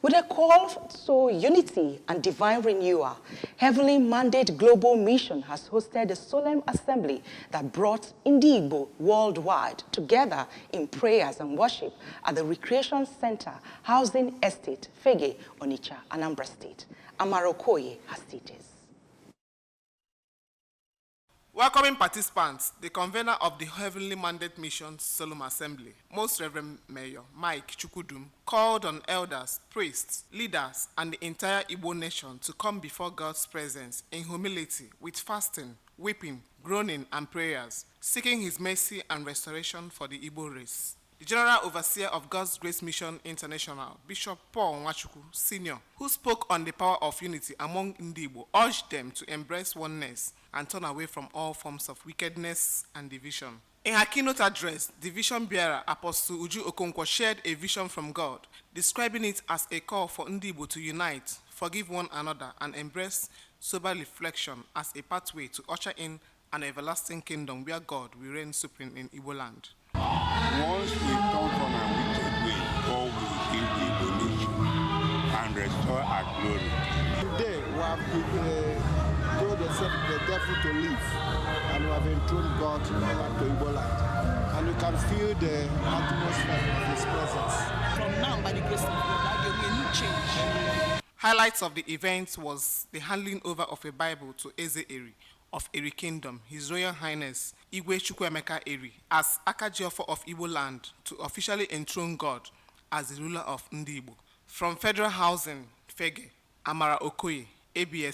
With a call to unity and divine renewal, Heavenly Mandate Global Mission has hosted a solemn assembly that brought Ndi Igbo worldwide together in prayers and worship at the Recreation Center Housing Estate, Fege, Onitsha, Anambra State. Amara Okoye has details. Welcoming participants, the convener of the Heavenly Mandate Mission Solemn Assembly, Most Reverend Mayor Mike Chukudum, called on elders, priests, leaders, and the entire Igbo nation to come before God's presence in humility with fasting, weeping, groaning, and prayers, seeking His mercy and restoration for the Igbo race. The General Overseer of God's Grace Mission International, Bishop Paul Nwachukwu, Sr., who spoke on the power of unity among Ndi Igbo, urged them to embrace oneness and turn away from all forms of wickedness and division. In her keynote address, the vision bearer, Apostle Uju Okonkwo, shared a vision from God, describing it as a call for Ndi Igbo to unite, forgive one another, and embrace sober reflection as a pathway to usher in an everlasting kingdom where God will reign supreme in Igbo land. Once we turn from our wicked way, God will heal the Igbo nation and restore our glory. Today, we have told the devil to leave, and we have enthroned God to Igbo land. And you can feel the atmosphere of His presence. From now, by the grace of God, there will be a new change. Highlights of the event was the handing over of a Bible to Eze Eri of Eri Kingdom, His Royal Highness Igwe Chukwuemeka Eri, as Akajiofo of Igbo land, to officially enthrone God as the ruler of Ndi Igbo. From Federal Housing, Fege, Amara Okoye, ABS